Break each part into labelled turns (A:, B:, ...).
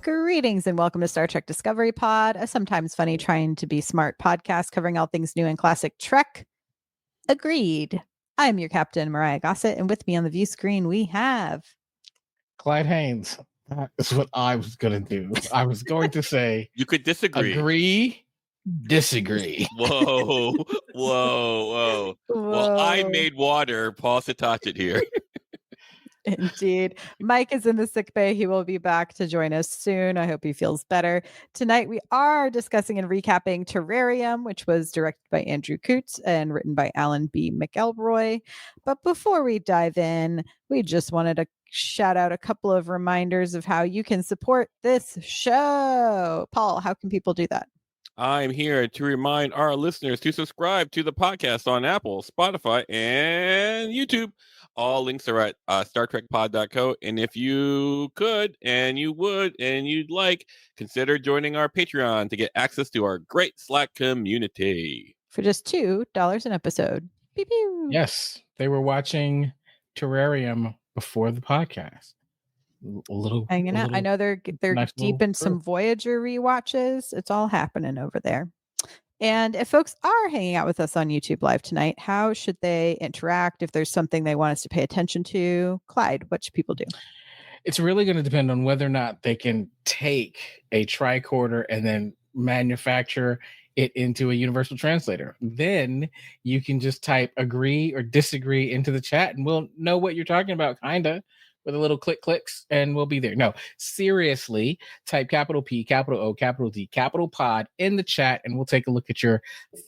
A: Greetings and welcome to Star Trek Discovery Pod, a sometimes funny trying to be smart podcast covering all things new and classic Trek. Agreed. I'm your captain, Mariah Gossett, and with me on the view screen we have
B: Clyde Haynes. That's what I was going to do. I was going to say
C: you could disagree.
B: Agree, disagree.
C: Whoa, whoa. Well, I made water. Pause to touch it here.
A: Indeed. Mike is in the sick bay. He will be back to join us soon. I hope he feels better. Tonight, we are discussing and recapping Terrarium, which was directed by Andrew Coots and written by Alan B. McElroy. But before we dive in, we just wanted to shout out a couple of reminders of how you can support this show. Paul, how can people do that?
C: I'm here to remind our listeners to subscribe to the podcast on Apple, Spotify, and YouTube. All links are at StarTrekPod.co. And if you could, and you would, and you'd like, consider joining our Patreon to get access to our great Slack community.
A: For just $2 an episode. Pew, pew.
B: Yes, they were watching Terrarium before the podcast. A little
A: hanging out. I know they're
B: nice
A: deep in some Voyager rewatches. It's all happening over there. And if folks are hanging out with us on YouTube Live tonight, how should they interact? If there's something they want us to pay attention to, Clyde, what should people do?
B: It's really going to depend on whether or not they can take a tricorder and then manufacture it into a universal translator. Then you can just type agree or disagree into the chat and we'll know what you're talking about, kinda, with a little clicks, and we'll be there. No, seriously, type capital P, capital O, capital D, capital pod in the chat, and we'll take a look at your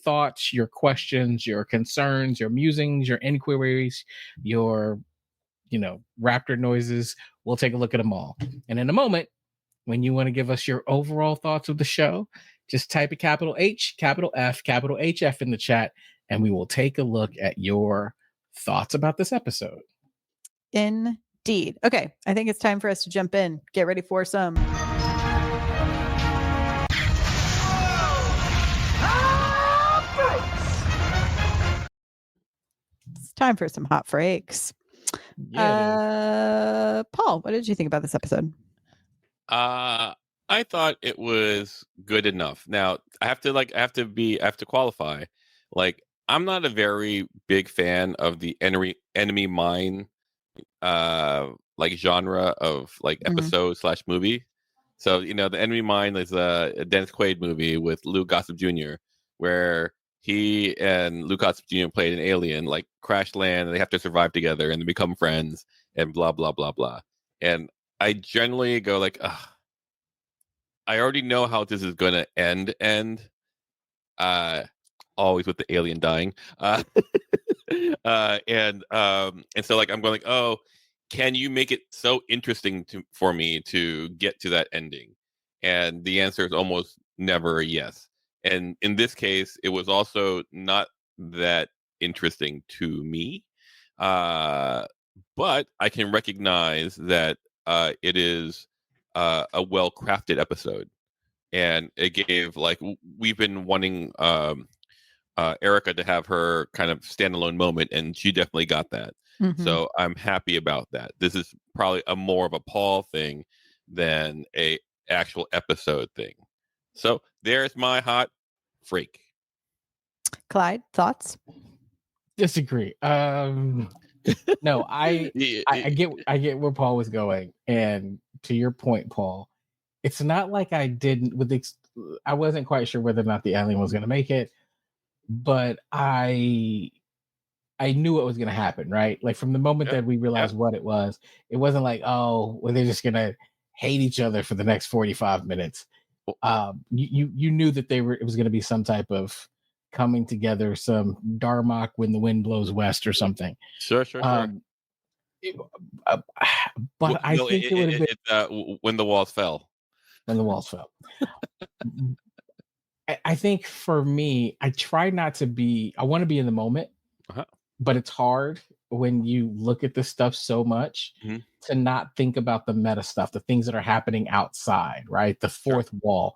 B: thoughts, your questions, your concerns, your musings, your inquiries, your, raptor noises. We'll take a look at them all. And in a moment, when you want to give us your overall thoughts of the show, just type a capital H, capital F, capital HF in the chat, and we will take a look at your thoughts about this episode.
A: Indeed. Okay, I think it's time for us to jump in. Get ready for some It's time for some hot freaks.
B: Yeah,
A: Paul, what did you think about this episode?
C: I thought it was good enough. Now, I have to qualify. Like, I'm not a very big fan of the enemy mine genre of episode / movie. So the Enemy Mine is a Dennis Quaid movie with Lou Gossett Jr. where he and Lou Gossett Jr. played an alien, crash land, and they have to survive together and they become friends and blah blah blah blah. And I generally go ugh, I already know how this is gonna end. Always with the alien dying. And so I'm going oh, can you make it so interesting for me to get to that ending? And the answer is almost never a yes. And in this case, it was also not that interesting to me. But I can recognize that it is a well-crafted episode. And it gave, we've been wanting Erica to have her kind of standalone moment, and she definitely got that. Mm-hmm. So I'm happy about that. This is probably more of a Paul thing than a actual episode thing. So there's my hot freak.
A: Clyde, thoughts?
B: Disagree. No, I get where Paul was going, and to your point, Paul, it's not like I didn't I wasn't quite sure whether or not the alien was going to make it, but I knew it was going to happen, right? From the moment that we realized what it wasn't like, oh, well, they're just going to hate each other for the next 45 minutes. You knew that it was going to be some type of coming together, some Darmok when the wind blows west or something.
C: Sure.
B: But I think it would have
C: been when the walls fell.
B: When the walls fell. I think for me, I try not to be. I want to be in the moment, but it's hard when you look at this stuff so much to not think about the meta stuff, the things that are happening outside, right? The fourth wall.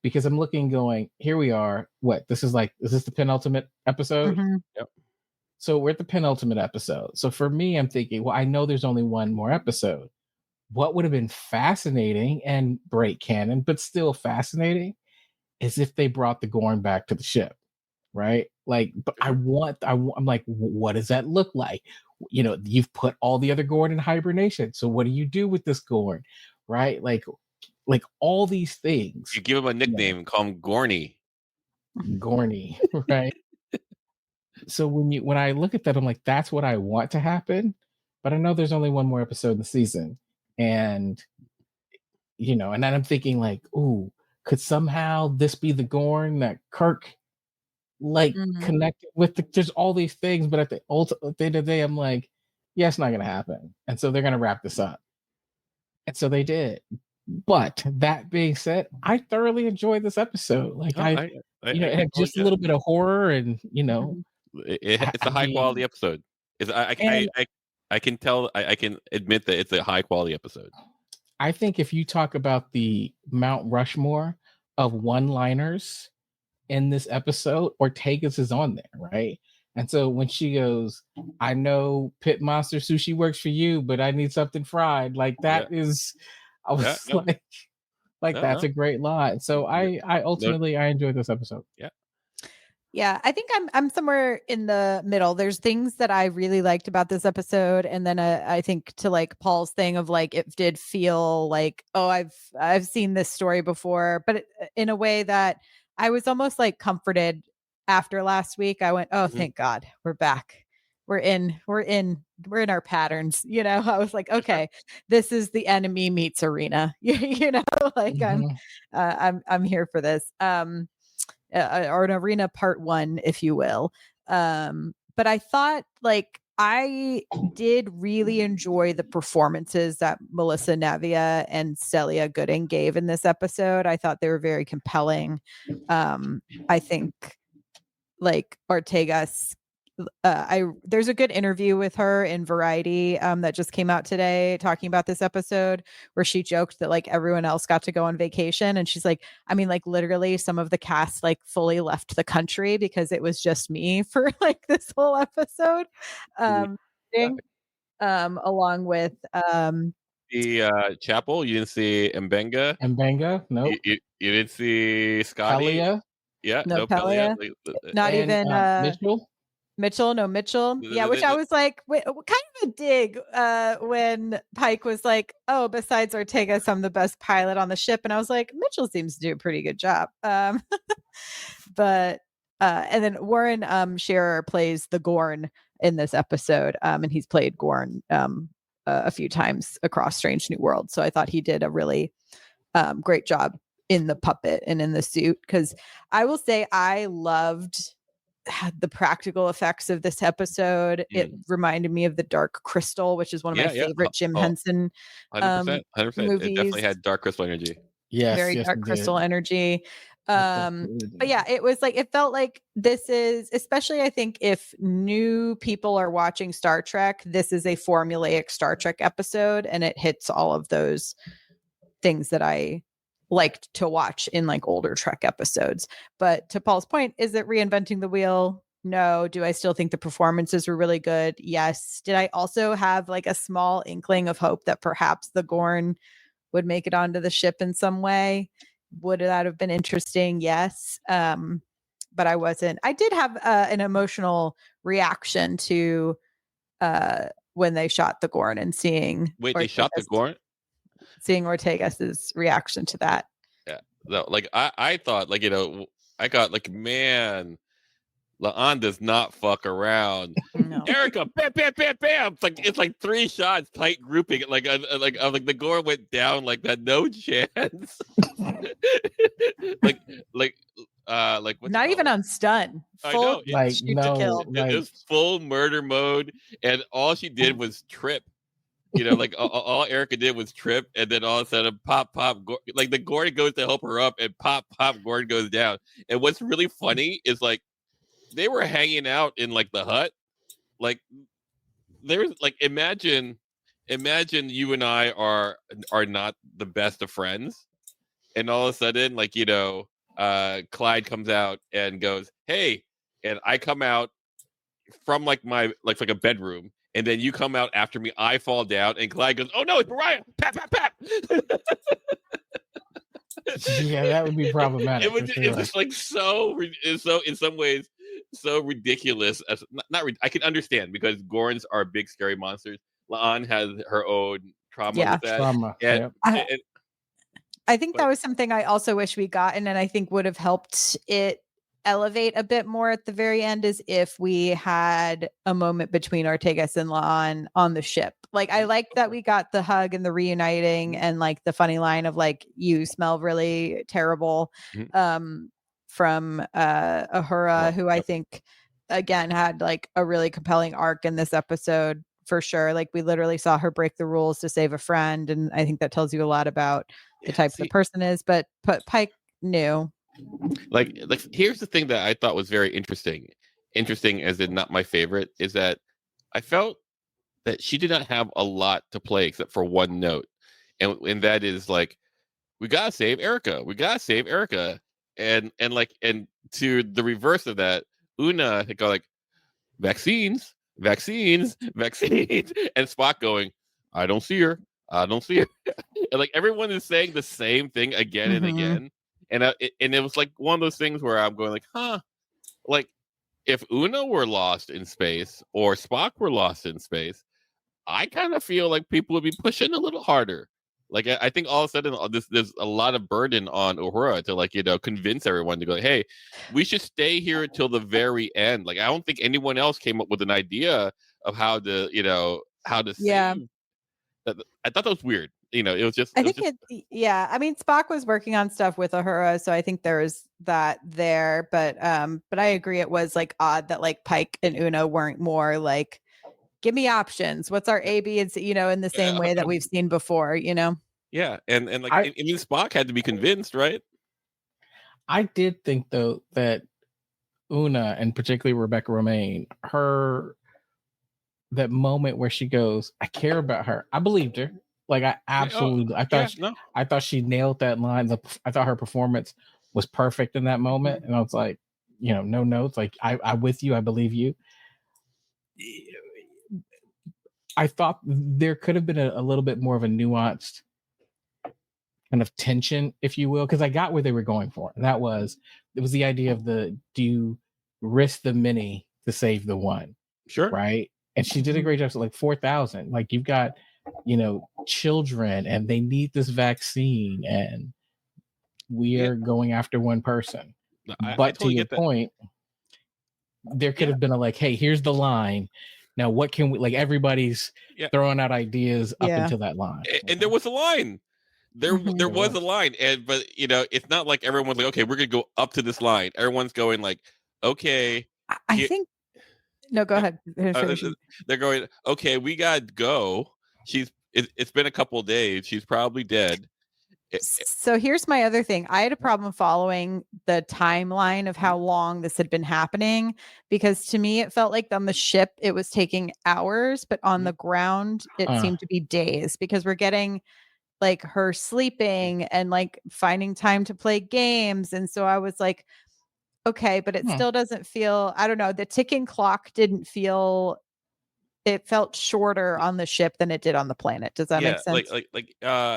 B: Because I'm looking, going, here we are. What? Is this the penultimate episode?
A: Mm-hmm.
C: Yep.
B: So we're at the penultimate episode. So for me, I'm thinking, well, I know there's only one more episode. what would have been fascinating and break canon, but still fascinating, is if they brought the Gorn back to the ship, right? Like, but I'm like, what does that look like? You know, you've put all the other Gorn in hibernation, so what do you do with this Gorn, right? Like all these things,
C: You give him a
B: you know,
C: nickname and call him Gorny.
B: Gorny, right? So when I look at that, I'm like, that's what I want to happen. But I know there's only one more episode in the season, and and then I'm thinking like, ooh, could somehow this be the Gorn that Kirk like
A: Mhm.
B: connected with? There's all these things, but at the end of the day, I'm like, yeah, it's not gonna happen, and so they're gonna wrap this up, and so they did. But that being said, I thoroughly enjoyed this episode. Like
C: Oh, I
B: it had
C: totally
B: just a
C: get it.
B: little bit of horror, and
A: Mhm.
C: It's
B: I
C: a high quality
B: mean,
C: episode. It's,
B: and
C: I can tell. I can admit that it's a high quality episode.
B: I think if you talk about the Mount Rushmore of one-liners in this episode, Ortega's is on there, right? And so when she goes, I know Pit Monster Sushi works for you, but I need something fried. Like
C: Yeah,
B: that is, I
C: yeah,
B: was
C: no,
B: like
C: no,
B: that's
C: no,
B: a great line. So
C: yeah,
B: I
C: no,
B: ultimately I enjoyed this episode.
C: yeah.
A: Yeah, I think I'm somewhere in the middle. There's things that I really liked about this episode, and then I think to like Paul's thing of like it did feel like, oh, I've seen this story before, but in a way that I was almost like comforted after last week. I went, oh,
C: Mhm.
A: thank God, we're back. We're in our patterns. I was like,
C: For sure.
A: okay, this is the enemy meets arena. Like
B: Mhm.
A: I'm here for this. Or an arena part one, if you will. But I thought like I did really enjoy the performances that Melissa Navia and Celia Gooding gave in this episode. I thought they were very compelling. I think like Ortega's I there's a good interview with her in Variety that just came out today talking about this episode where she joked that like everyone else got to go on vacation and she's like, I mean, like literally some of the cast like fully left the country because it was just me for like this whole episode.
C: Yeah.
A: Um along with
C: The Chapel. You didn't see Mbenga.
B: And Benga, nope.
C: You didn't see Scotty.
B: Pelia
C: Yeah,
A: no
C: no Pelia.
A: Pelia, not
B: and
A: even
B: Mitchell.
A: Mitchell, no Mitchell. Yeah, which I was like, kind of a dig when Pike was like, "Oh, besides Ortegas, I'm the best pilot on the ship," and I was like, Mitchell seems to do a pretty good job. But and then Warren Scherer plays the Gorn in this episode, and he's played Gorn a few times across Strange New World. So I thought he did a really great job in the puppet and in the suit because I will say I loved the practical effects of this episode. It reminded me of The Dark Crystal, which is one of my
C: Yeah, yeah.
A: favorite Jim
C: Oh,
A: Henson
C: 100%, 100%. It
A: movies.
C: definitely had Dark Crystal energy.
B: Yes,
A: Very
B: yes,
A: Dark
B: it
A: Crystal
B: did.
A: energy.
B: It absolutely
A: But
B: did.
A: yeah, it was like it felt like this is, especially I think if new people are watching Star Trek, this is a formulaic Star Trek episode and it hits all of those things that I liked to watch in like older Trek episodes. But to Paul's point, is it reinventing the wheel? No. Do I still think the performances were really good? Yes. Did I also have like a small inkling of hope that perhaps the Gorn would make it onto the ship in some way? Would that have been interesting? Yes. But I wasn't. I did have an emotional reaction to when they shot the Gorn and
C: Wait, they shot the Gorn?
A: seeing Ortegas's reaction to that.
C: Yeah. No, like I thought, like, I got like, man, La'an does not fuck around.
A: No.
C: Erica, bam, bam, bam, bam. It's like three shots, tight grouping. Like I was like the Gore went down like that, no chance. like like like what you
A: Not
C: call
A: even
C: it?
A: on stun.
C: I
A: Full
C: know
B: Like
A: shoot to
B: no,
A: kill.
C: it
B: like
C: was full murder mode, and all she did was trip. Like all Erica did was trip, and then all of a sudden, pop, pop, like the Gordon goes to help her up, and pop, pop, Gordon goes down. And what's really funny is like they were hanging out in like the hut, like there's like imagine you and I are not the best of friends, and all of a sudden, like Clyde comes out and goes, "Hey," and I come out from like my like a bedroom, and then you come out after me. I fall down, and Clyde goes, "Oh no, it's Mariah!" Pat, pat, pat.
B: Yeah, that would be problematic for
C: It's
B: sure.
C: just like it's so in some ways so ridiculous. As I can understand because Gorns are big scary monsters. Laan has her own trauma
A: Yeah.
C: with that,
B: Trauma.
C: and,
B: Yep.
C: and
A: I think
C: but
A: that was something I also wish we gotten, and I think would have helped it elevate a bit more at the very end is if we had a moment between Ortegas and La'an on the ship. Like I like that we got the hug and the reuniting and like the funny line of like you smell really terrible
C: Mhm.
A: from Ahura, who I
C: Yep.
A: think again had like a really compelling arc in this episode for sure. Like we literally saw her break the rules to save a friend, and I think that tells you a lot about the type the
C: See,
A: person is. But Pike knew.
C: like here's the thing that I thought was very interesting as in not my favorite is that I felt that she did not have a lot to play except for one note, and that is like we gotta save Erica, and to the reverse of that, Una had go like vaccines, vaccines, vaccines, and Spock going, I don't see her, I don't see her, and like everyone is saying the same thing again and
A: Mhm.
C: again, and it was like one of those things where I'm going like, huh, like if Una were lost in space or Spock were lost in space, I kind of feel like people would be pushing a little harder. Like I think all of a sudden there's a lot of burden on Uhura to like convince everyone to go, hey, we should stay here until the very end. Like I don't think anyone else came up with an idea of how to
A: Yeah.
C: save. I thought that was weird. It was just
A: I
C: it was
A: think
C: just
A: yeah. I mean, Spock was working on stuff with Uhura, so I think there was that there. But I agree, it was like odd that like Pike and Una weren't more like, give me options. What's our A, B, and C? In the same way that we've seen before.
C: yeah, and like
B: I
C: even Spock had to be convinced, right?
B: I did think though that Una and particularly Rebecca Romaine, her that moment where she goes, I care about her. I believed her. Like I
C: Yeah,
B: absolutely
C: yeah, no,
B: I thought she nailed that line. I thought her performance was perfect in that moment. And I was like, no notes. Like I with you, I believe you. I thought there could have been a little bit more of a nuanced kind of tension, if you will, because I got where they were going for. And it was the idea of do you risk the many to save the one?
C: sure,
B: Right. And she did a great job. So like 4,000, like you've got, children and they need this vaccine and we
C: yeah,
B: are going after one person.
C: no, I
B: But to
C: totally
B: your
C: get that.
B: point, there could
C: Yeah,
B: have been a like, hey, here's the line. Now, what can we like? Everybody's
C: yeah,
B: throwing out ideas up
A: Yeah.
B: until that line.
C: and there was a line. There
A: Mhm.
B: There
C: was a
B: was.
C: line, but it's not like everyone's like, okay, we're gonna go up to this line. Everyone's going like, okay,
A: I
C: here,
A: think. No, go
C: yeah,
A: ahead. Finish.
C: they're going, okay, we gotta go. It's been a couple of days. She's probably dead.
A: So here's my other thing. I had a problem following the timeline of how long this had been happening because to me it felt like on the ship it was taking hours, but on the ground it
B: Uh,
A: seemed to be days because we're getting like her sleeping and like finding time to play games. And so I was like, okay, but it
B: hmm,
A: still doesn't feel, I don't know, the ticking clock didn't feel, it felt shorter on the ship than it did on the planet. Does that make
C: Yeah,
A: sense?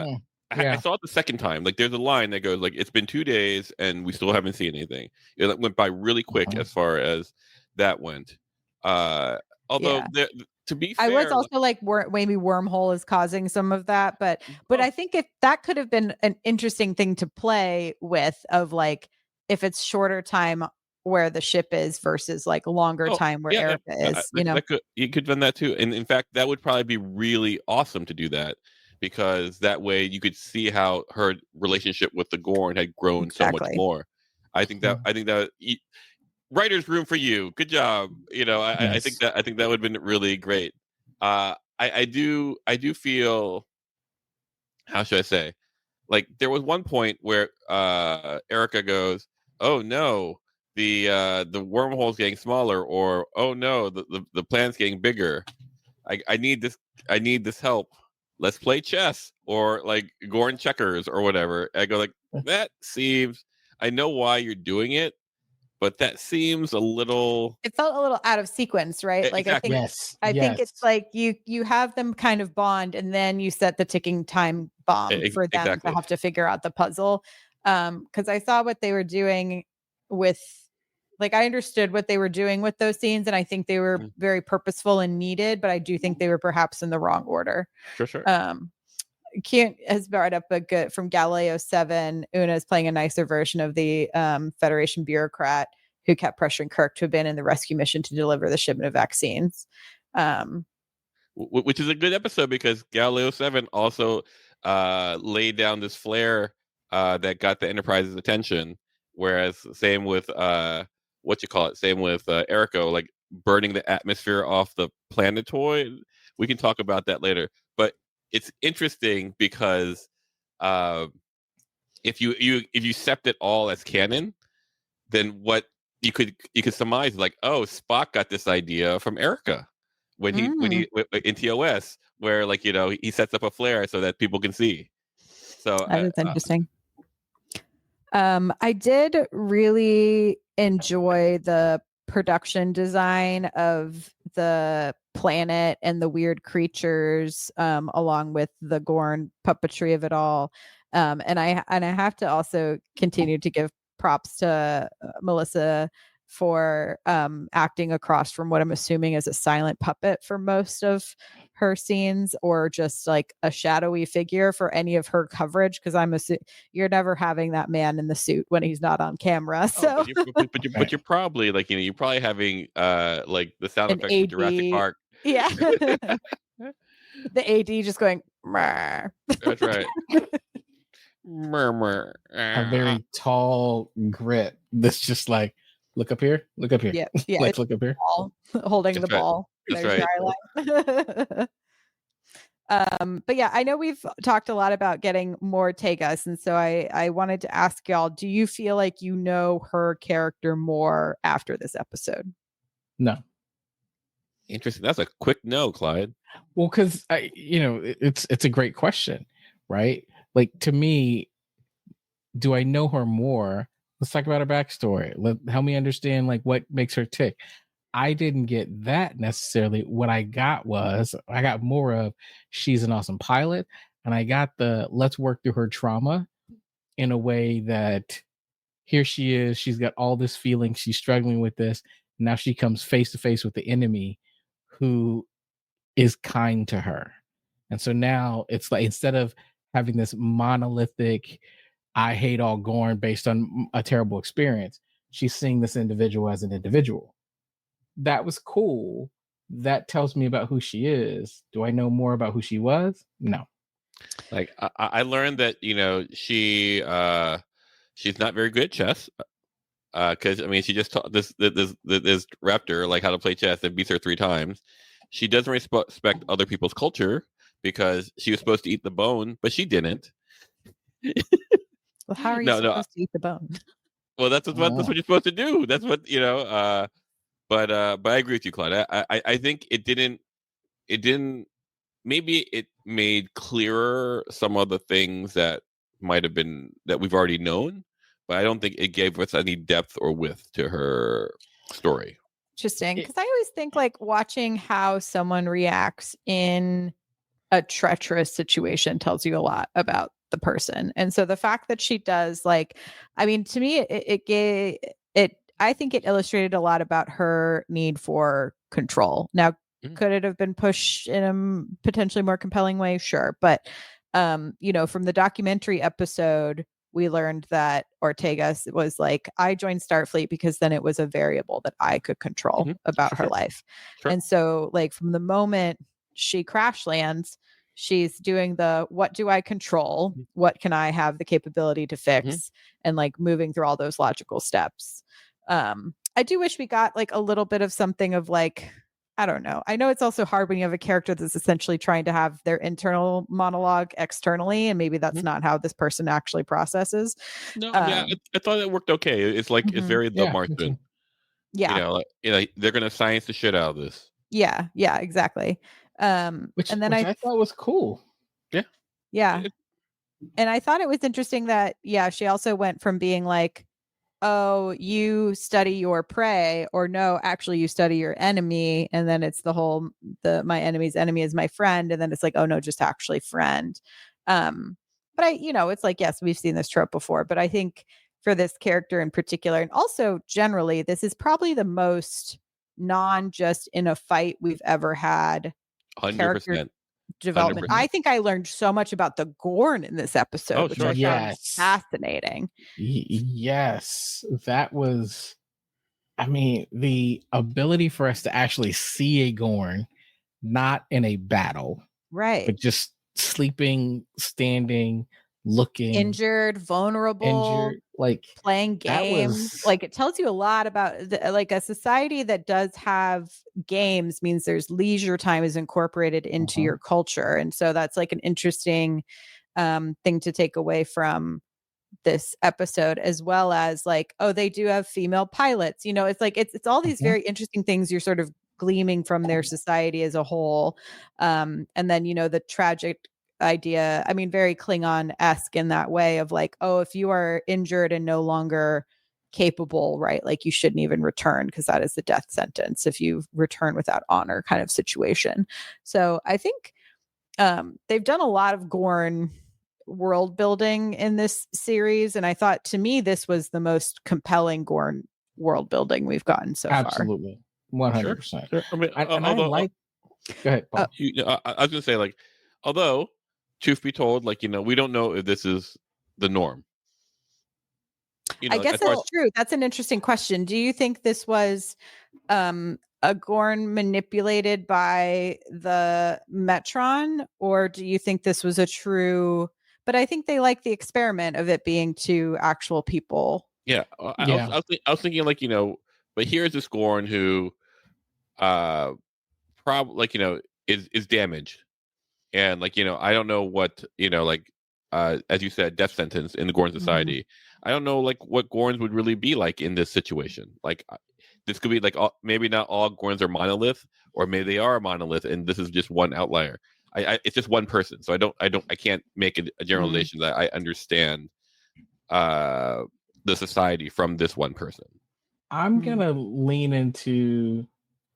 B: hmm,
C: I
B: yeah.
C: saw it the second time. Like, there's a line that goes like, "It's been 2 days and we still haven't seen anything." It went by really quick
B: Mhm.
C: as far as that went. Uh, Although
A: Yeah.
C: to be
A: I was
C: fair, like,
A: also like, maybe wormhole is causing some of that, but
C: oh,
A: I think if that could have been an interesting thing to play with, of like if it's shorter time where the ship is versus like longer
C: oh,
A: time where
C: yeah, yeah,
A: Erica is,
C: that could you could have done that too. And in fact, that would probably be really awesome to do that because that way you could see how her relationship with the Gorn had grown so much
A: Exactly.
C: more. I think that writer's room for you. Good job.
B: Yes.
C: I think that would have been really great. I do feel, how should I say? Like there was one point where Erica goes, "Oh no, the wormhole's getting smaller," or "Oh no, the planet's getting bigger. I need this. I need this help. Let's play chess or like Gorn checkers or whatever." I go like, that seems. I know why you're doing it, but that seems a little
A: It felt a little out of sequence, right? Like
C: exactly.
B: Yes.
A: I think it's
B: Yes.
A: like you have them kind of bond, and then you set the ticking time bomb for them to
C: Exactly.
A: have to figure out the puzzle. Because I saw what they were doing with, like, I understood what they were doing with those scenes, and I think they were
C: Mhm.
A: very purposeful and needed, but I do think they were perhaps in the wrong order.
C: Sure.
A: Um, Kent has brought up a good from Galileo 7. Una is playing a nicer version of the Federation bureaucrat who kept pressuring Kirk to abandon the rescue mission to deliver the shipment of vaccines. Um,
C: Which is a good episode because Galileo 7 also laid down this flare that got the Enterprise's attention. Whereas same with what you call it, same with Erico, like burning the atmosphere off the planetoid. We can talk about that later. But it's interesting because uh, if you accept it all as canon, then what you could surmise like, oh, Spock got this idea from Erica when he in TOS, where like he sets up a flare so that people can see. So
A: that is interesting. I did really enjoy the production design of the planet and the weird creatures, along with the Gorn puppetry of it all. And I have to also continue to give props to Melissa for acting across from what I'm assuming is a silent puppet for most of her scenes, or just like a shadowy figure for any of her coverage, because I'm assuming you're never having that man in the suit when he's not on camera.
C: oh,
A: So
C: but you're probably like you're probably having like the sound
A: an
C: effects from Jurassic
A: AD,
C: Park.
A: yeah, the AD just going, "Meh."
C: That's right. Murmur.
B: A very tall grit that's just like, look up here, look up here.
A: Yeah, yeah,
B: Like,
A: it's
B: look up here.
A: ball, holding the
C: That's right.
A: ball.
C: That's
A: There's your
C: right.
A: eye line. But yeah, I know we've talked a lot about getting more Tegas, and so I wanted to ask y'all: do you feel like you know her character more after this episode?
B: No.
C: Interesting. That's a quick no, Clyde.
B: Well, because it's a great question, right? Like, to me, do I know her more? Let's talk about her backstory. Help me understand like what makes her tick. I didn't get that necessarily. What I got more of she's an awesome pilot, and I got the let's work through her trauma in a way that here she is. She's got all this feeling. She's struggling with this. Now she comes face to face with the enemy who is kind to her. And so now it's like instead of having this monolithic, I hate all Gorn based on a terrible experience, she's seeing this individual as an individual. That was cool. That tells me about who she is. Do I know more about who she was? No.
C: Like I learned that she's not very good at chess. Because I mean, she just taught this raptor like how to play chess and beats her 3 times. She doesn't respect other people's culture because she was supposed to eat the bone, but she didn't.
A: Well, how are you
C: No,
A: supposed to eat the bone?
C: well, that's what you're supposed to do. That's what But I agree with you, Claude. I think it didn't. Maybe it made clearer some of the things that might have been that we've already known, but I don't think it gave us any depth or width to her story.
A: Interesting, because I always think like watching how someone reacts in a treacherous situation tells you a lot about the person. And so the fact that she does, like, I mean, to me, it gave it, I think it illustrated a lot about her need for control. Now,
C: Mhm.
A: could it have been pushed in a potentially more compelling way? Sure. But, from the documentary episode, we learned that Ortega was like, I joined Starfleet because then it was a variable that I could control about her
C: Sure.
A: life.
C: Sure.
A: And so, like, from the moment she crash lands, she's doing the what do I control? What can I have the capability to fix? And like moving through all those logical steps. I do wish we got like a little bit of something of like, I don't know. I know it's also hard when you have a character that's essentially trying to have their internal monologue externally, and maybe that's not how this person actually processes.
C: No, I mean, I thought it worked okay. It's like it's very the
B: Yeah, me too.
C: Martian.
A: Yeah.
C: They're gonna science the shit out of this.
A: Yeah. Yeah. Exactly.
B: Which
A: And then
B: I thought was cool.
C: Yeah.
A: yeah. And I thought it was interesting that, yeah, she also went from being like, oh, you study your prey, or no, actually you study your enemy, and then it's the whole my enemy's enemy is my friend, and then it's like, oh no, just actually friend. But it's like, yes, we've seen this trope before, but I think for this character in particular, and also generally, this is probably the most non just in a fight we've ever had character
C: 100%.
A: development.
C: 100%.
A: I think I learned so much about the Gorn in this episode,
C: Oh,
A: which
C: sure,
A: I
C: sure.
A: found
B: Yes.
A: fascinating.
B: Yes, that was. I mean, the ability for us to actually see a Gorn, not in a battle,
A: Right.
B: but just sleeping, standing, looking,
A: Injured, vulnerable,
B: like
A: playing
B: that
A: games.
B: was.
A: Like, it tells you a lot about like a society that does have games means there's leisure time is incorporated into your culture. And so that's like an interesting thing to take away from this episode, as well as like, oh, they do have female pilots. It's like it's all these very interesting things you're sort of gleaming from their society as a whole. And then the tragic idea, I mean, very Klingon-esque in that way of like, oh, if you are injured and no longer capable, right, like you shouldn't even return, because that is the death sentence if you return without honor, kind of situation. So I think they've done a lot of Gorn world building in this series, and I thought, to me, this was the most compelling Gorn world building we've gotten so far.
B: Absolutely, 100%.
C: Sure. I mean,
B: And I like. Go ahead, Paul.
C: I was gonna say, like, although, truth be told, like, we don't know if this is the norm.
A: I guess that's true. That's an interesting question. Do you think this was a Gorn manipulated by the Metron, or do you think this was a true? But I think they like the experiment of it being two actual people.
C: Yeah, I was thinking, like, but here's this Gorn who, probably, like, is damaged, and, like, I don't know what, like, as you said, death sentence in the Gorn society. I don't know, like, what Gorns would really be like in this situation. Like, this could be like, maybe not all Gorns are monolith, or maybe they are a monolith, and this is just one outlier. It's just one person, so I can't make a generalization that I understand the society from this one person.
B: I'm gonna lean into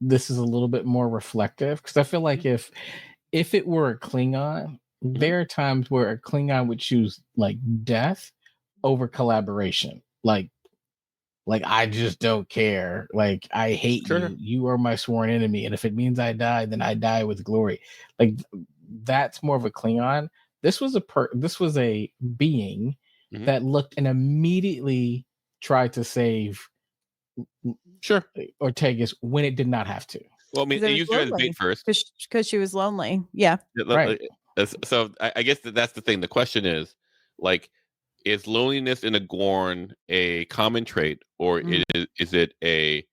B: this is a little bit more reflective, because I feel like if it were a Klingon, there are times where a Klingon would choose like death over collaboration. Like I just don't care. Like, I hate you. You are my sworn enemy, and if it means I die, then I die with glory. Like, that's more of a Klingon. This was a being that looked and immediately tried to save Ortegas when it did not have to.
C: Well, I mean, it used her as bait first
A: because she was lonely. Yeah,
B: right.
C: So I guess that's the thing. The question is, like, is loneliness in a Gorn a common trait, or is it a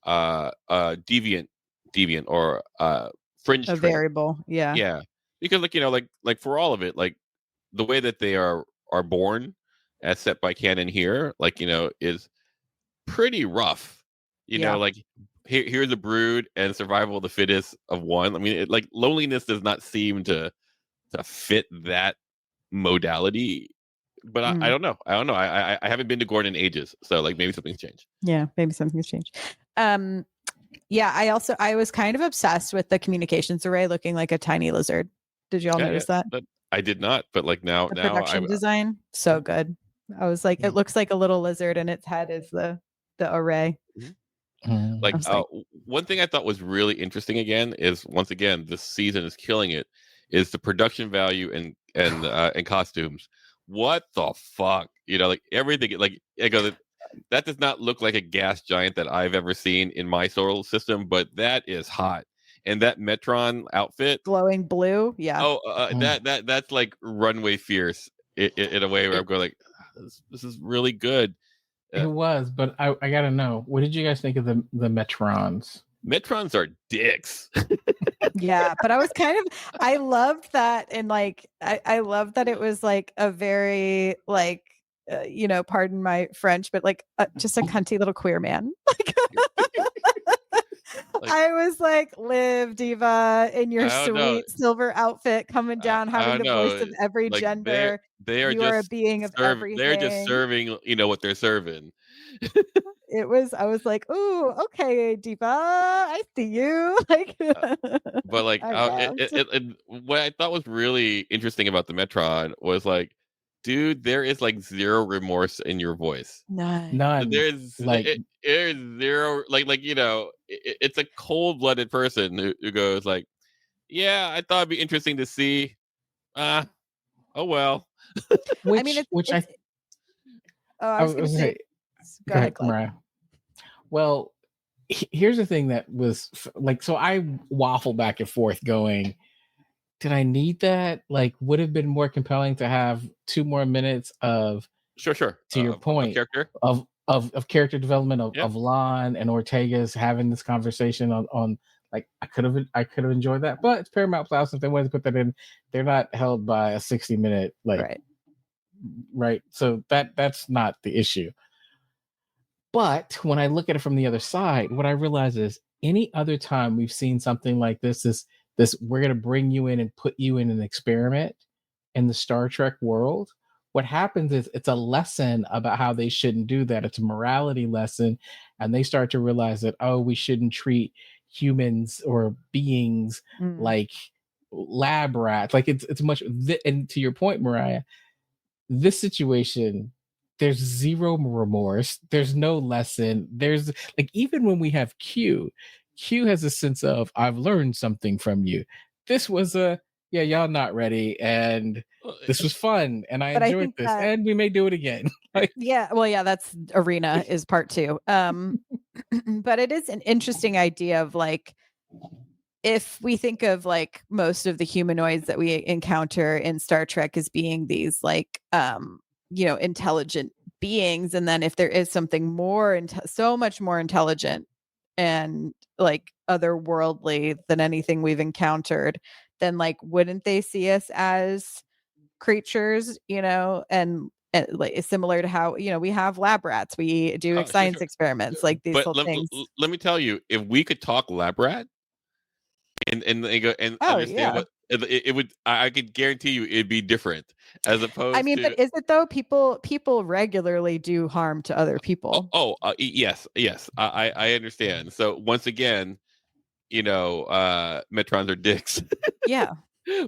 C: deviant or fringe
A: a
C: trait?
A: variable?
C: Yeah, because, like for all of it, like the way that they are born, as set by canon here, like, is pretty rough. Like, here's a brood and survival of the fittest of one. I mean, like, loneliness does not seem to fit that modality. But I don't know. I haven't been to Gorn in ages, so, like, maybe something's changed.
A: Yeah, maybe something's changed. Yeah, I was kind of obsessed with the communications array looking like a tiny lizard. Did you all notice that?
C: I did not, but, like, now
A: production design, so good. I was like, it looks like a little lizard, and its head is the array.
C: Like, one thing I thought was really interesting, again, is, once again, this season is killing it, is the production value and costumes. What the fuck? Like, everything, like, I go, that does not look like a gas giant that I've ever seen in my solar system, but that is hot. And that Metron outfit,
A: glowing blue, yeah.
C: That's like runway fierce in a way where I'm going, like, this is really good.
B: It was, but I gotta know, what did you guys think of the Metrons?
C: Metrons are dicks.
A: Yeah, but I loved that, and like I loved that it was like a very, like, pardon my French, but like just a cunty little queer man. I was like, live, diva, in your sweet silver outfit, coming down, having the voice of every, like, gender.
C: They are
A: you are a being of everything.
C: They're just serving, what they're serving.
A: I was like, "Ooh, okay, Diva, I see you." Like,
C: But like,
A: I laughed.
C: what I thought was really interesting about the Metron was like, dude, there is like zero remorse in your voice.
A: None.
B: None. Like
C: There's zero like it's a cold blooded person who goes like, yeah, I thought it'd be interesting to see. Ah, oh well.
A: I mean,
B: which
A: it's oh, I
B: I
A: was gonna
B: was gonna
A: say
B: say.
A: go
B: Go
A: ahead,
B: ahead,
A: Clay.
B: Mariah. Well, here's the thing that was like, so I waffle back and forth going, did I need that? Like, would have been more compelling to have 2 more minutes of,
C: Sure.
B: to your
C: A
B: point,
C: character.
B: of character development
C: Yeah.
B: of Lon and Ortega's having this conversation on like I could have enjoyed that, but it's Paramount Plus. If they wanted to put that in, they're not held by a 60-minute like,
A: Right.
B: right. So that's not the issue. But when I look at it from the other side, what I realize is any other time we've seen something like this we're going to bring you in and put you in an experiment in the Star Trek world. What happens is it's a lesson about how they shouldn't do that. It's a morality lesson, and they start to realize that, oh, we shouldn't treat humans or beings
A: Mm.
B: like lab rats. Like it's much. And to your point, Mariah, this situation, there's zero remorse, there's no lesson, there's like, even when we have Q has a sense of, I've learned something from you. This was a, yeah, y'all not ready, and
C: Uh,
B: this was fun and I
A: But I
B: enjoyed
A: think
B: this
A: that
B: and we may do it again. Like,
A: yeah, well, yeah, that's Arena is part 2. But it is an interesting idea of like if we think of like most of the humanoids that we encounter in Star Trek as being these like intelligent beings, and then if there is something more so much more intelligent and like otherworldly than anything we've encountered, then like wouldn't they see us as creatures, and like similar to how we have lab rats, we do science
C: sure.
A: experiments, like these
C: But
A: little things.
C: let me tell you, if we could talk lab rat and they go and
A: Oh
C: understand
A: yeah.
C: what it would, I could guarantee you it'd be different as
A: I
C: opposed
A: mean, but
C: to.
A: is it though? People regularly do harm to other people.
C: Yes, I understand. So once again, Metrons are dicks.
A: Yeah.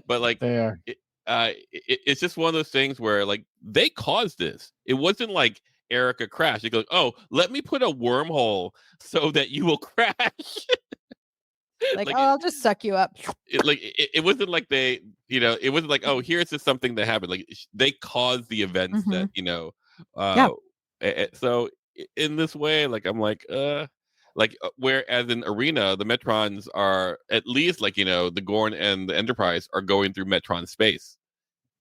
C: But like,
B: there.
C: it's just one of those things where like they caused this. It wasn't like Erica crashed. They go, oh, let me put a wormhole so that you will crash.
A: Like,
C: Like
A: oh, I'll just suck you up.
C: it wasn't like it wasn't like, oh, here's just something that happened. Like they caused the events
A: Hmm.
C: that
A: Yeah.
C: uh so in this way, like I'm like whereas in Arena the Metrons are at least like the Gorn and the Enterprise are going through Metron space,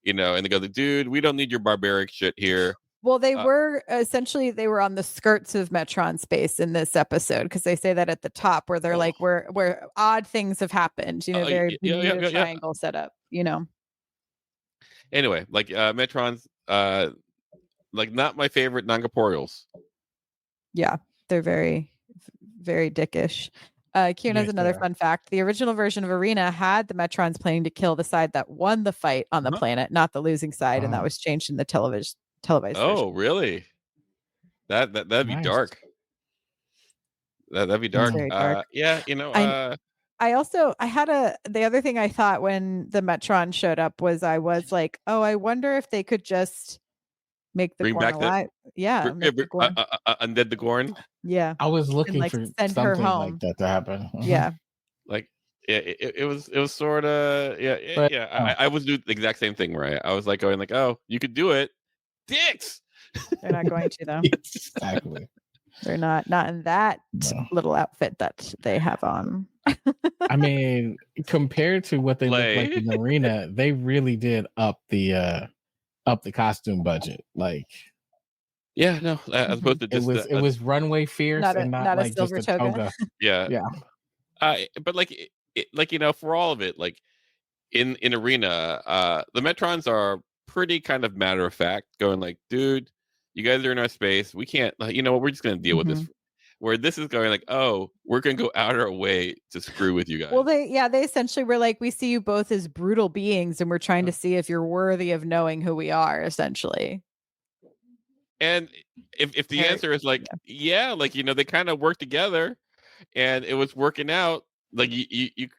C: and they go, dude, we don't need your barbaric shit here.
A: Well, they
C: uh,
A: were essentially they were on the skirts of Metron space in this episode because they say that at the top where they're
C: oh,
A: like where odd things have happened, very Bermuda
C: yeah.
A: Triangle setup.
C: Anyway, like Metrons, like not my favorite non-corporeals.
A: Yeah, they're very, very dickish. Kieran has
B: Yes,
A: another
B: there.
A: fun fact. The original version of Arena had the Metrons planning to kill the side that won the fight on the
C: Uh-huh.
A: planet, not the losing side, and that
B: Uh,
A: was changed in the televised version.
C: Oh, really? That'd be
B: nice.
C: dark. That'd be
A: It's
C: dark.
B: Hmm.
A: very dark.
C: Yeah,
A: I I had the other thing I thought when the Metron showed up was I was like, oh, I wonder if they could just make the
C: bring
A: Gorn
C: back the
A: alive. Yeah, make the Gorn.
C: undead the Gorn.
A: Yeah,
B: I was
A: and
B: looking
A: like
B: for
A: send her
B: something like
A: home.
B: that to happen. Mhm.
A: Yeah.
C: Like, yeah, it was sort of,
B: But
C: yeah.
B: no.
C: I was doing the exact same thing, right? I was like going like, oh, you could do it, dicks.
A: They're not going to though.
B: Exactly.
A: They're not in that
B: No.
A: little outfit that they have on.
B: I mean, compared to what they look like
C: Play.
B: in the arena, they really did up the costume budget. Like,
C: Yeah, no, as
A: Mhm.
C: opposed to just
B: it was runway fierce
A: Not
B: and
A: a
B: not
A: not a
B: like just
A: silver
B: a
A: toga.
B: toga.
C: yeah.
B: Yeah.
C: But like, like for all of it, like in Arena, the Metrons are pretty kind of matter of fact, going like, dude, you guys are in our space. We can't, like, you know what? We're just gonna deal with this.
A: Mhm.
C: Where this is going like, oh, we're gonna go out our way to screw with you guys.
A: Well, they essentially were like, we see you both as brutal beings, and we're trying to see if you're worthy of knowing who we are. Essentially,
C: And if the
A: Very,
C: answer is like,
A: yeah.
C: yeah, like, they kind of work together and it was working out, like it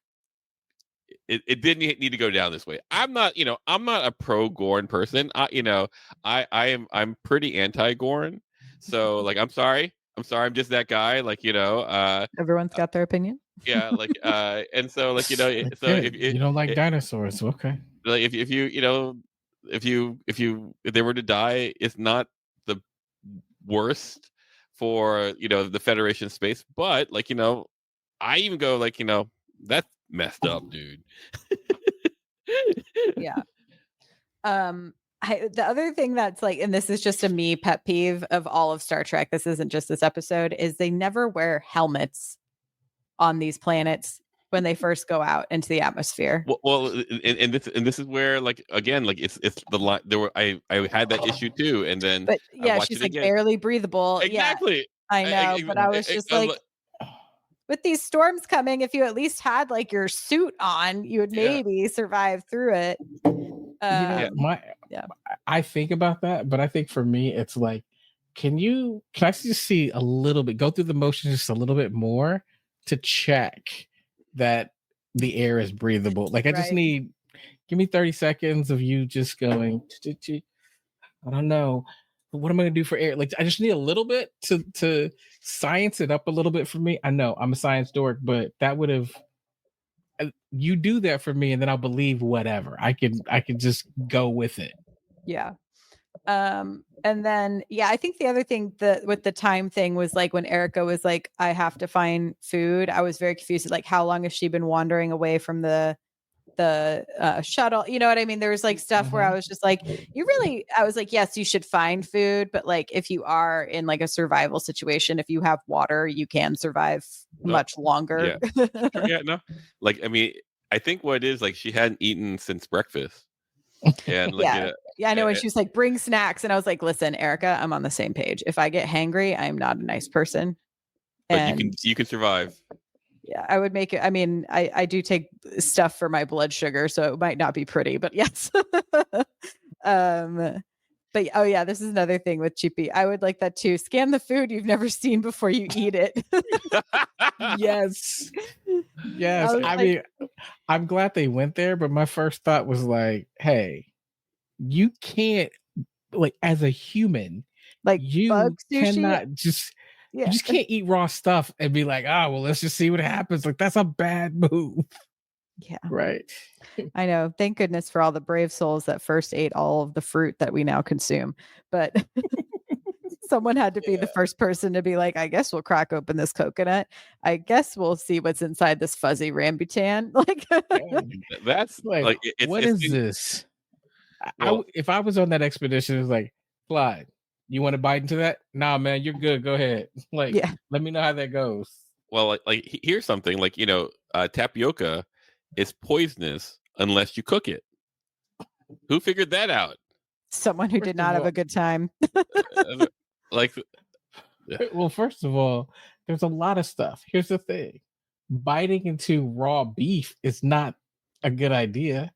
C: didn't need to go down this way. I'm not a pro Gorn person. I'm pretty anti Gorn. So like, I'm just that guy. Like,
A: Everyone's got their opinion.
C: yeah, like, and so like,
B: I
C: so
B: get it. You don't like
C: it
B: dinosaurs. Okay.
C: like if you if they were to die, it's not the worst for the Federation space, but like, I even go like, that's messed up, dude.
A: Yeah. The other thing that's like, and this is just a me pet peeve of all of Star Trek, this isn't just this episode, is they never wear helmets on these planets when they first go out into the atmosphere.
C: Well, and this is where, like, again, like, it's the line. I had that issue too, and then
A: But
C: I
A: yeah,
C: watched
A: she's
C: it
A: like
C: again.
A: barely breathable. Yeah,
C: Exactly.
A: I know. But I was just
C: I was
A: like,
C: like,
A: with these storms coming, if you at least had like your suit on, you would
C: yeah,
A: maybe survive through it.
C: yeah.
A: Yeah.
B: I think about that, but I think for me it's like, can I just see a little bit, go through the motions just a little bit more to check that the air is breathable. Like I just
A: Right.
B: give me 30 seconds of you just going, I don't know. What am I gonna do for air? Like I just need a little bit to science it up a little bit for me. I know I'm a science dork, but that would have, you do that for me and then I'll believe whatever. I can just go with it.
A: Yeah. And then yeah, I think the other thing that with the time thing was like when Erica was like, I have to find food. I was very confused. Like, how long has she been wandering away from the shuttle? You know what I mean? There was like stuff where I
B: Mhm.
A: was just like, I was like, yes, you should find food, but like if you are in like a survival situation, if you have water, you can survive
C: No,
A: much longer.
C: yeah, sure, yeah, no. Like, I mean, I think what it is, like, she hadn't eaten since breakfast, and like,
A: Yeah. Yeah, I know. And
C: eh,
A: she was like, bring snacks. And I was like, listen, Erica, I'm on the same page. If I get hangry, I'm not a nice person.
C: but
A: And
C: you can survive.
A: yeah, I would make it. I mean, I do take stuff for my blood sugar, so it might not be pretty, but yes. um, but oh yeah, this is another thing with Chippy. I would like that too. Scan the food you've never seen before you eat it.
B: Yes.
A: I
B: Yes.
A: was
B: I
A: like,
B: mean, I'm glad they went there, but my first thought was like, hey, you can't, like, as a human,
A: bug
B: you
A: sushi.
B: cannot just, you
A: Yeah,
B: just can't eat raw stuff and be like, well, let's just see what happens. Like, that's a bad move.
A: yeah.
B: Right.
A: I know. Thank goodness for all the brave souls that first ate all of the fruit that we now consume. But someone had to be the
B: Yeah.
A: first person to be like, I guess we'll crack open this coconut. I guess we'll see what's inside this fuzzy rambutan. Like,
C: That's
B: Like,
C: like,
B: what
C: it's
B: is
C: been,
B: this?
C: well,
B: If I was on that expedition, it's like, Clyde, you want to bite into that? Nah, man, you're good. Go ahead. Like,
A: yeah,
B: let me know how that goes.
C: here's something, like, tapioca is poisonous unless you cook it. Who figured that out?
A: someone who did
B: First of
A: not have
B: all,
A: a good time.
C: Like, yeah.
B: well, first of all, there's a lot of stuff. Here's the thing: biting into raw beef is not a good idea.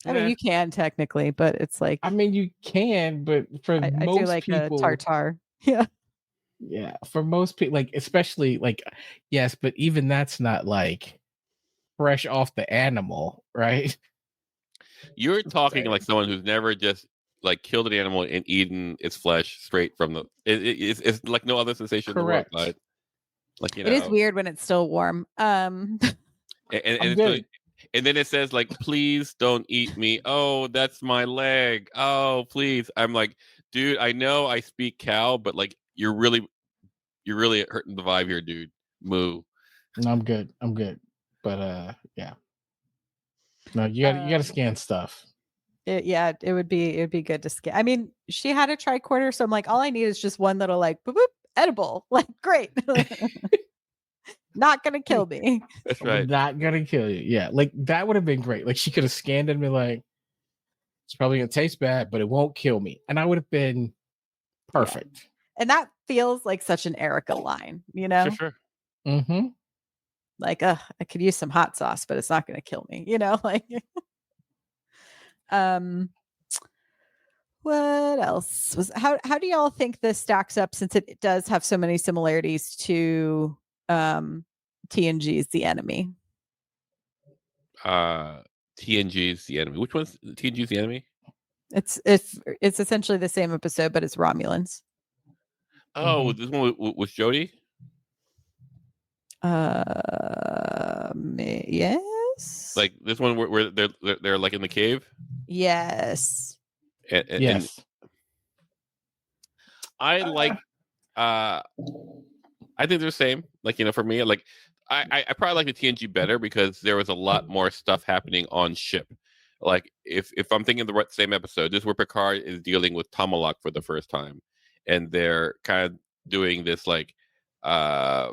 A: I mean,
C: Eh,
A: you can technically, but it's
B: I
A: like
B: mean, you can, but for
A: I do
B: most
A: like a
B: people,
A: tartar. Yeah.
B: yeah, for most people, like especially like, yes, but even that's not like fresh off the animal, right?
C: you're talking
B: Right.
C: like someone who's never just like killed an animal and eaten its flesh straight from the. It's like no other sensation in the world,
B: Correct.
C: but like,
A: It is weird when it's still warm.
C: and
B: I'm
C: it's like,
B: good.
C: and then it says like, please don't eat me. Oh, that's my leg. Oh, please. I'm like, dude, I know I speak cow, but like, you're really hurting the vibe here, dude. Moo.
B: No, I'm good. I'm good. But yeah. No, you gotta
A: um,
B: scan stuff.
A: it would be good to scan. I mean, she had a tricorder, so I'm like, all I need is just one little like boop, boop, edible. Like, great. Not gonna kill me.
C: That's
B: We're
C: right.
B: not gonna kill you. Yeah, like that would have been great. Like she could have scanned it and been like, it's probably gonna taste bad, but it won't kill me. And I would have been
A: Yeah.
B: perfect.
A: And that feels like such an Erica line, you
C: Sure,
A: know?
C: sure.
B: Mm-hmm.
A: Like, I could use some hot sauce, but it's not gonna kill me, you know? Like, um, What else was how do y'all think this stacks up since it does have so many similarities to um TNG's The Enemy?
C: TNG's the enemy. Which one's TNG's the enemy?
A: It's essentially the same episode, but it's Romulans.
C: Oh,
B: Mhm.
C: this one was Jody.
A: Yes.
C: Like this one where they're like in the cave,
A: Yes.
C: and
B: Yes.
C: I
B: Uh,
C: like uh I think they're the same. Like, for me, like I probably like the TNG better because there was a lot more stuff happening on ship. Like if I'm thinking the same episode, this is where Picard is dealing with Tomalak for the first time, and they're kind of doing this like uh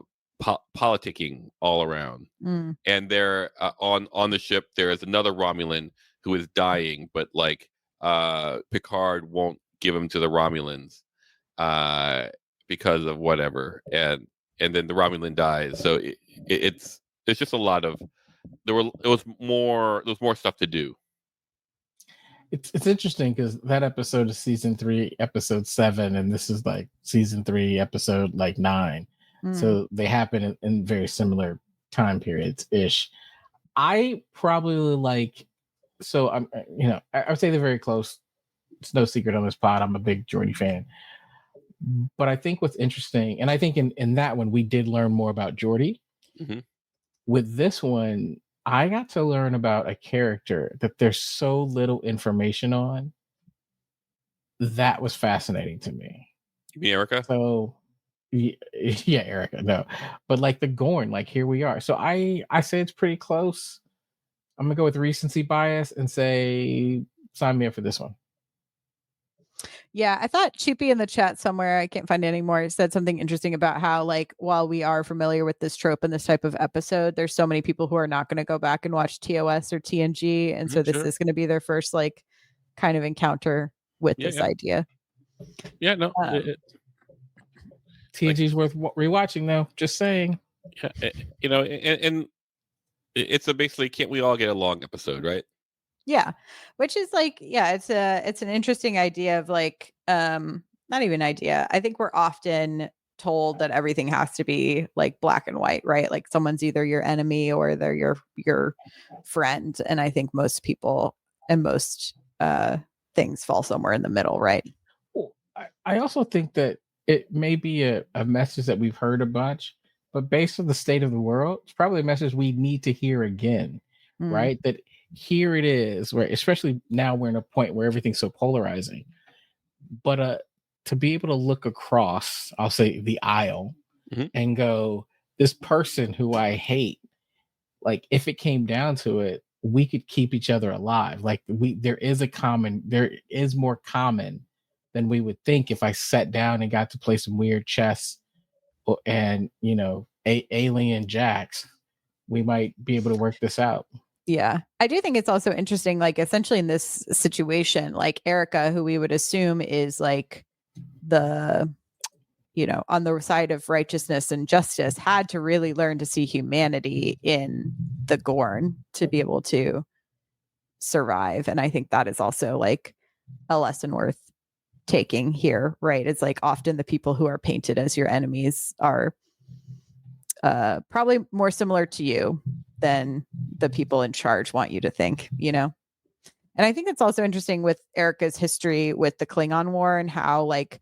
C: politicking all around.
A: Mm.
C: And they're on the ship. There is another Romulan who is dying, but like Picard won't give him to the Romulans uh, because of whatever, and then the Romulan dies. So it's just a lot of there was more stuff to do.
B: it's interesting because that episode is season 3, episode 7, and this is like season 3, episode like 9.
A: Mm.
B: So they happen in very similar time periods ish. I probably like so I'm I would say they're very close. It's no secret on this pod. I'm a big Jordy fan. But I think what's interesting, and I think in that one we did learn more about Jordy.
C: Hmm.
B: With this one, I got to learn about a character that there's so little information on. That was fascinating to me.
C: You mean Erica?
B: So yeah, Erica, no. But like the Gorn, like here we are. So I say it's pretty close. I'm gonna go with recency bias and say sign me up for this one.
A: Yeah, I thought Chippy in the chat somewhere, I can't find it anymore, said something interesting about how, like, while we are familiar with this trope and this type of episode, there's so many people who are not going to go back and watch TOS or TNG. And so this
C: Sure.
A: is going to be their first, like, kind of encounter with
C: Yeah,
A: this
C: yeah,
A: idea.
C: yeah. No,
A: Um,
C: like
B: TNG's worth rewatching though. Just saying.
C: yeah, and it's a basically can't we all get along episode, right?
A: Yeah, which is like, yeah, it's an interesting idea of like, not even idea. I think we're often told that everything has to be like black and white, right? Like someone's either your enemy or they're your friend. And I think most people and most things fall somewhere in the middle, right?
B: Well, I also think that it may be a message that we've heard a bunch, but based on the state of the world, it's probably a message we need to hear again,
A: Mm,
B: right? That here it is, where especially now we're in a point where everything's so polarizing. But to be able to look across, I'll say the aisle,
C: Mhm.
B: and go, this person who I hate, like if it came down to it, we could keep each other alive. Like there is more common than we would think if I sat down and got to play some weird chess and alien jacks, we might be able to work this out.
A: yeah. I do think it's also interesting, like essentially in this situation, like Erica, who we would assume is like the on the side of righteousness and justice, had to really learn to see humanity in the Gorn to be able to survive. And I think that is also like a lesson worth taking here, right? It's like often the people who are painted as your enemies are probably more similar to you than the people in charge want you to think. And I think it's also interesting with Erica's history with the Klingon War and how, like,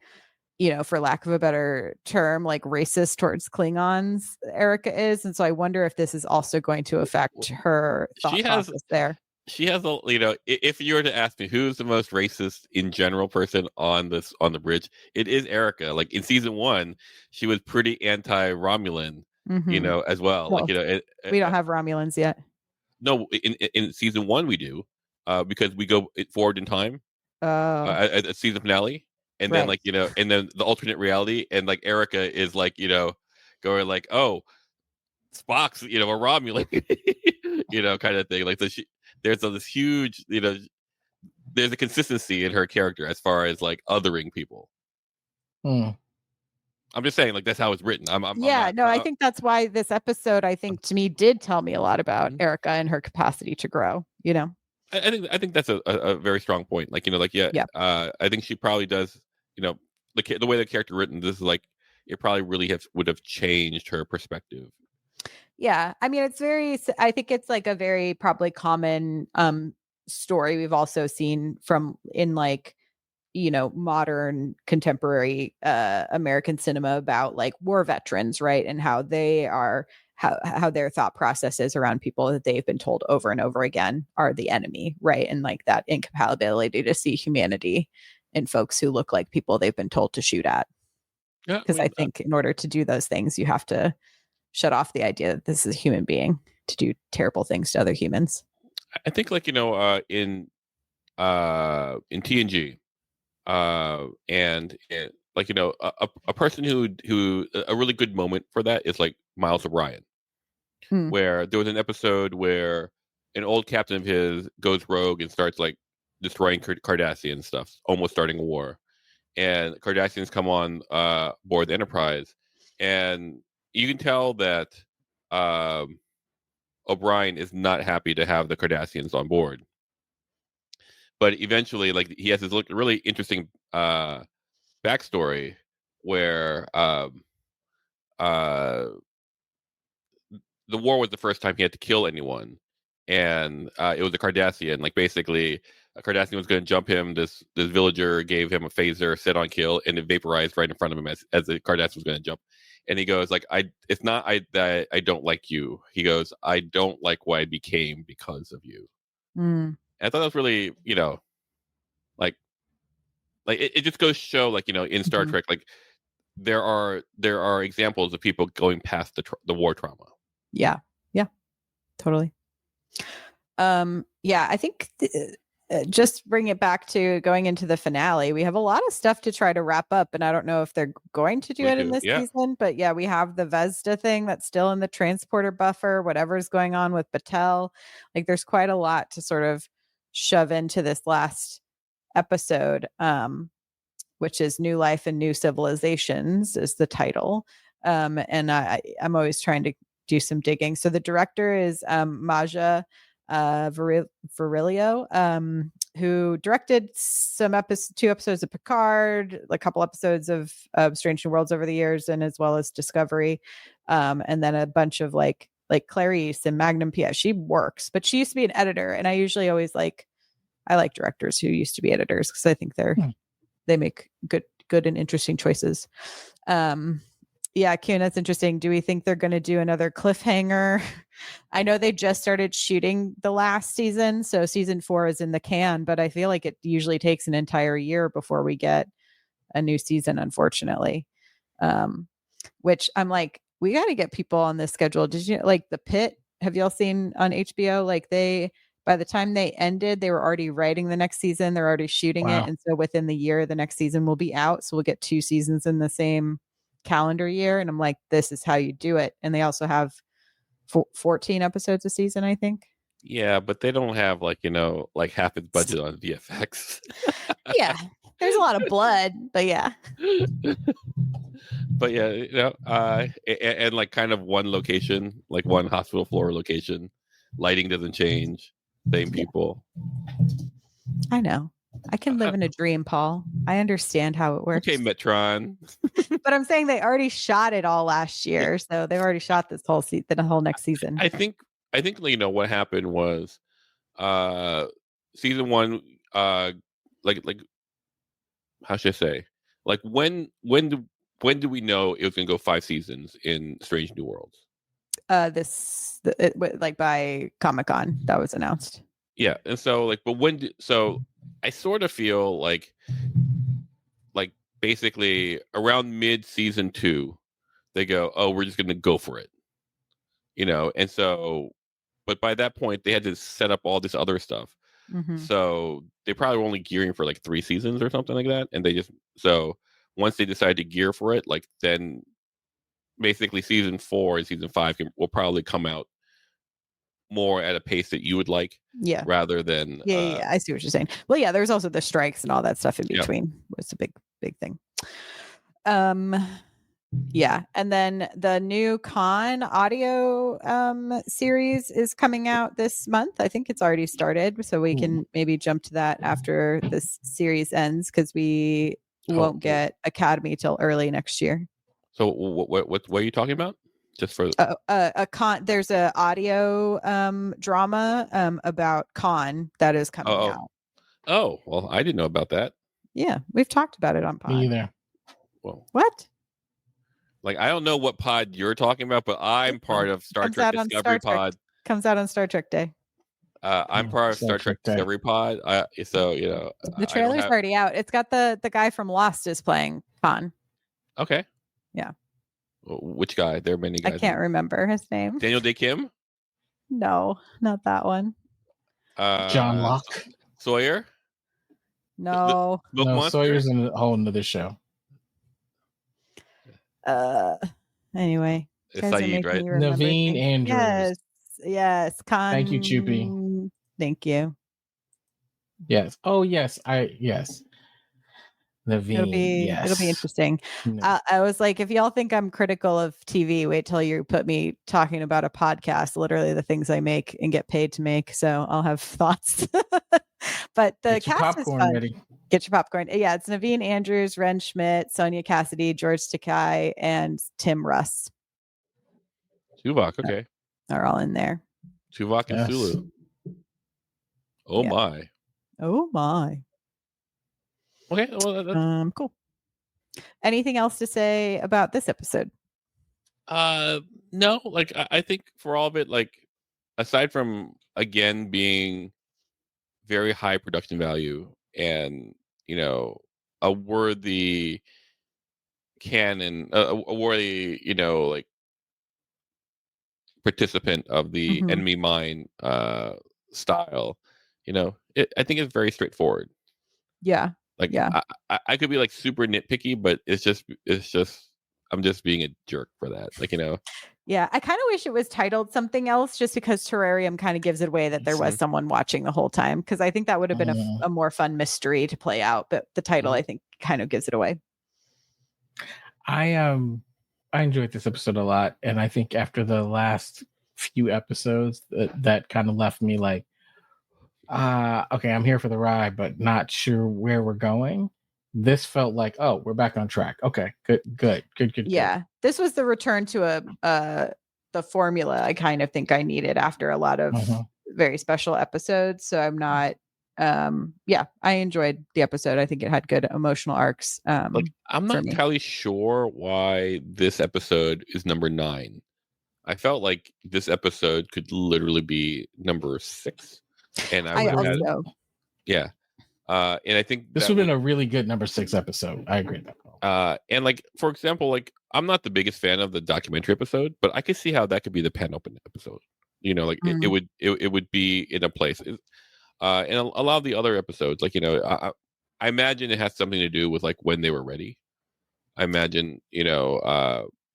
A: for lack of a better term, like racist towards Klingons, Erica is. And so I wonder if this is also going to affect her
C: She
A: thought
C: has
A: process there.
C: she has a if you were to ask me who's the most racist in general person on the bridge, it is Erica. Like in season 1, she was pretty anti Romulan,
A: Mm-hmm.
C: as well. Like
A: Well, we don't have Romulans yet.
C: no, in season 1 we do, because we go forward in time,
A: Oh,
C: at season finale, and then
A: right.
C: like and then the alternate reality, and like Erica is like going like, oh, Spock's a Romulan, kind of thing. Like there's this huge there's a consistency in her character as far as like othering people.
B: Hmm.
C: I'm just saying, like that's how it's written. I'm
A: Yeah,
C: not.
A: no, I think that's why this episode, I think to me, did tell me a lot about
C: Mhm.
A: Erica and her capacity to grow.
C: I think that's a very strong point. Like, like, yeah,
A: Yeah.
C: I think she probably does. The way the character written, this is like it probably really would have changed her perspective.
A: Yeah. I mean, I think it's like a very probably common story we've also seen from in like, modern contemporary American cinema about like war veterans, right? And how they are how their thought processes around people that they've been told over and over again are the enemy, right? And like that incompatibility to see humanity in folks who look like people they've been told to shoot at.
C: Yeah, I
A: Because I
C: mean,
A: think in order to do those things, you have to shut off the idea that this is a human being to do terrible things to other humans.
C: I think like in TNG, and like a person who a really good moment for that is like Miles O'Brien,
A: Mm.
C: where there was an episode where an old captain of his goes rogue and starts like destroying Cardassian stuff, almost starting a war, and Cardassians come on board the Enterprise, and you can tell that um, O'Brien is not happy to have the Cardassians on board. But eventually, like he has this really interesting backstory where uh, the war was the first time he had to kill anyone, and it was a Cardassian. Like basically, a Cardassian was going to jump him. This villager gave him a phaser, set on kill, and it vaporized right in front of him as the Cardassian was going to jump. And he goes like, It's not that I don't like you." He goes, "I don't like what I became because of you."
A: Mm.
C: And I thought that was really, like it just goes to show, like in Star
A: Mhm.
C: Trek, like there are examples of people going past the war trauma.
A: Yeah. Yeah. Totally. Yeah, I think just bring it back to going into the finale. We have a lot of stuff to try to wrap up, and I don't know if they're going to do
C: We
A: it in
C: do,
A: this
C: yeah.
A: season, but yeah, we have the Vesda thing that's still in the transporter buffer, whatever's going on with Batel. Like there's quite a lot to sort of shove into this last episode. Which is New Life and New Civilizations is the title. And I'm always trying to do some digging. So the director is Maja Virilio, who directed two episodes of Picard, a couple episodes of Strange New Worlds over the years, and as well as Discovery, and then a bunch of like Clarice and Magnum PI. She works, but she used to be an editor, and I usually always I like directors who used to be editors because I think they make good and interesting choices. Yeah, Kuhn, that's interesting. Do we think they're going to do another cliffhanger? I know they just started shooting the last season, so season 4 is in the can, but I feel like it usually takes an entire year before we get a new season, unfortunately. Which I'm like, we got to get people on this schedule. Did you like The Pit? Have y'all seen on HBO? Like by the time they ended, they were already writing the next season. They're already shooting it.
B: Wow.
A: And so within the year, the next season will be out. So we'll get 2 seasons in the same calendar year. And I'm like, this is how you do it. And they also have 14 episodes a season, I think.
C: Yeah, but they don't have like like half its budget on VFX.
A: Yeah. There's a lot of blood, but yeah.
C: But yeah, and like kind of one location, like one hospital floor location. Lighting doesn't change. Same
A: Yeah.
C: people.
A: I know. I can live in a dream, Paul. I understand how it works.
C: Okay, Metron.
A: But I'm saying they already shot it all last year, so they've already shot this whole the whole next season.
C: I think what happened was season 1 like how should I say? Like when do we know it was going to go 5 seasons in Strange New Worlds?
A: Like by Comic-Con that was announced.
C: Yeah, and so like, but so I sort of feel like basically around mid season 2, they go, oh, we're just going to go for it, and so, but by that point they had to set up all this other stuff, so they probably were only gearing for like 3 seasons or something like that, and they just so once they decide to gear for it, like then basically season 4 and season 5 will probably come out more at a pace that you would like,
A: Yeah.
C: rather than
A: Yeah. I see what you're saying. Well, yeah, there's also the strikes and all that stuff in between. Was a big thing. Yeah. And then the new Con audio series is coming out this month. I think it's already started. So we can maybe jump to that after this series ends because we won't get Academy till early next year.
C: So what are you talking about? Just for
A: There's a audio drama about Con that is coming out.
C: Oh, well, I didn't know about that.
A: Yeah, we've talked about it on pod.
B: Me either.
C: Well,
A: what?
C: Like, I don't know what pod you're talking about, but I'm part of Star Trek Discovery Pod.
A: Comes out on Star Trek Day.
C: I'm part of Star Trek Discovery Pod. So
A: the trailer's already out. It's got the guy from Lost is playing Khan.
C: Okay.
A: Yeah.
C: Which guy? There are many guys.
A: I can't remember his name.
C: Daniel Day Kim?
A: No, not that one.
B: John Locke.
C: Sawyer?
A: No.
B: No, Sawyer's in a whole nother show.
A: Anyway.
C: Saeed, right?
B: Naveen Andrews.
A: Yes. Khan.
B: Thank you, Choopy.
A: Thank you.
B: Yes. Oh, yes. Yes. Naveen.
A: It'll be interesting. No. I was like, if y'all think I'm critical of TV, wait till you put me talking about a podcast, literally the things I make and get paid to make. So I'll have thoughts. But the cast is fun. Ready. Get your popcorn. Yeah, it's Naveen Andrews, Ren Schmidt, Sonia Cassidy, George Takei, and Tim Russ.
C: Tuvok, okay.
A: Are all in there.
C: Tuvok and Sulu. Oh my.
A: Oh my.
C: Okay, well, that's...
A: cool. Anything else to say about this episode?
C: No, like I think for all of it, like aside from again being very high production value and a worthy canon, a worthy like participant of the enemy mine style, I think it's very straightforward.
A: Yeah.
C: Like, yeah, I could be like super nitpicky, but it's just I'm just being a jerk for that. Like,
A: Yeah, I kind of wish it was titled something else just because Terrarium kind of gives it away that there was someone watching the whole time. Because I think that would have been a more fun mystery to play out. But the title, I think, kind of gives it away.
B: I enjoyed this episode a lot. And I think after the last few episodes, that kind of left me like, okay, I'm here for the ride, but not sure where we're going. This felt like, oh, we're back on track. Okay, good.
A: Yeah, this was the return to the formula I kind of think I needed after a lot of very special episodes. So I'm not, I enjoyed the episode. I think it had good emotional arcs.
C: Like, I'm not entirely sure why this episode is number 9. I felt like this episode could literally be number 6. And I would have had, yeah. And I think
B: this would have been a really good number 6 episode. I agree with
C: that. And like, for example, like I'm not the biggest fan of the documentary episode, but I could see how that could be the pen open episode. Like it would be in a place. And a lot of the other episodes, like, I imagine it has something to do with like when they were ready. I imagine,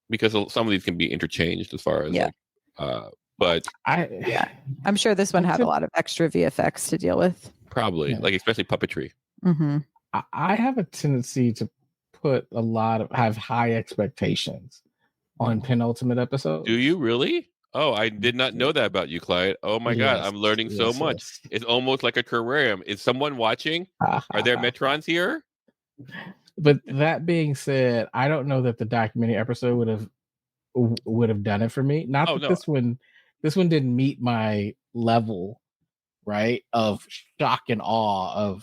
C: because some of these can be interchanged as far as but
A: I'm sure this one had a lot of extra VFX to deal with.
C: Probably, like especially puppetry.
B: I have a tendency to have high expectations on penultimate episodes.
C: Do you really? Oh, I did not know that about you, Clyde. Oh my God, I'm learning so much. It's almost like a terrarium. Is someone watching? Are there Metrons here?
B: But that being said, I don't know that the documentary episode would have done it for me. This one didn't meet my level, right, of shock and awe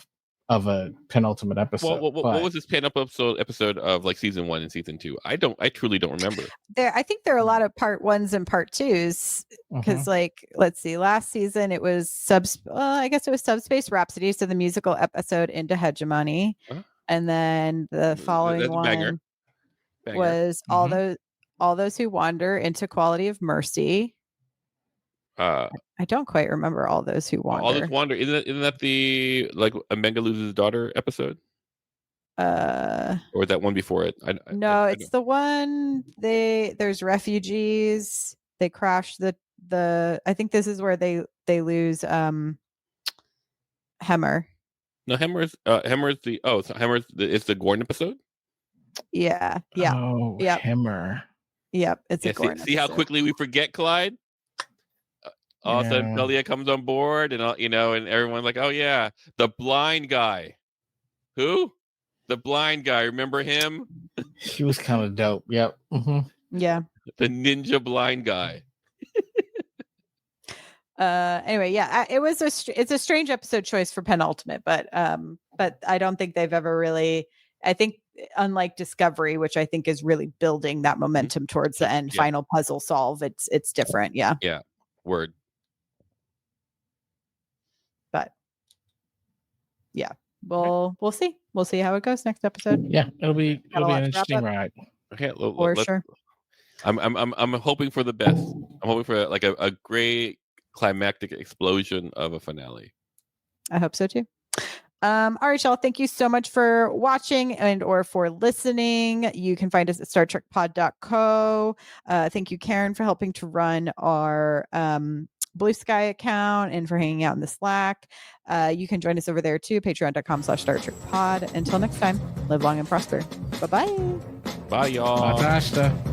B: of a penultimate episode.
C: What was this penultimate episode of like season 1 and season 2? I truly don't remember.
A: I think there are a lot of part 1s and part 2s because like, let's see, last season it was I guess it was Subspace Rhapsody, so the musical episode Into Hegemony. And then the following one banger. Was all those who wander into Quality of Mercy. I don't quite remember all those who wander.
C: All those wander. Isn't that the like Amenga loses daughter episode? Or is that one before it?
A: It's the one there's refugees. They crash the I think this is where they lose Hemmer.
C: No, Hemmer's it's the Gorn episode.
A: Yeah.
B: Oh,
A: Yep.
B: Hemmer.
A: Yep. It's a
C: Yeah,
A: Gorn
C: see how
A: episode.
C: quickly we forget Clyde? All of a sudden,
B: Yeah.
C: Pelia comes on board, and and everyone's like, "Oh yeah, the blind guy." Who? The blind guy. Remember him?
B: He was kind of dope. Yep.
A: Yeah.
C: The ninja blind guy.
A: Anyway, yeah, it's a strange episode choice for penultimate, but I don't think they've ever really. I think unlike Discovery, which I think is really building that momentum towards the end,
C: Yeah.
A: final puzzle solve. It's different, yeah.
C: Yeah. Word.
A: But yeah, we'll see. We'll see how it goes next episode.
B: Yeah, it'll be
A: Got a lot
B: an
A: to wrap
B: interesting
A: up.
B: ride.
C: Okay,
A: For sure.
C: I'm hoping for the best. I'm hoping for like a great climactic explosion of a finale.
A: I hope so too. All right, y'all. Thank you so much for watching and or for listening. You can find us at StarTrekPod.co. Thank you, Karen, for helping to run our Blue Sky account and for hanging out in the Slack. You can join us over there too, patreon.com/StarTrekPod. Until next time, live long and prosper. Bye-bye.
C: Bye, y'all.
B: Batasta.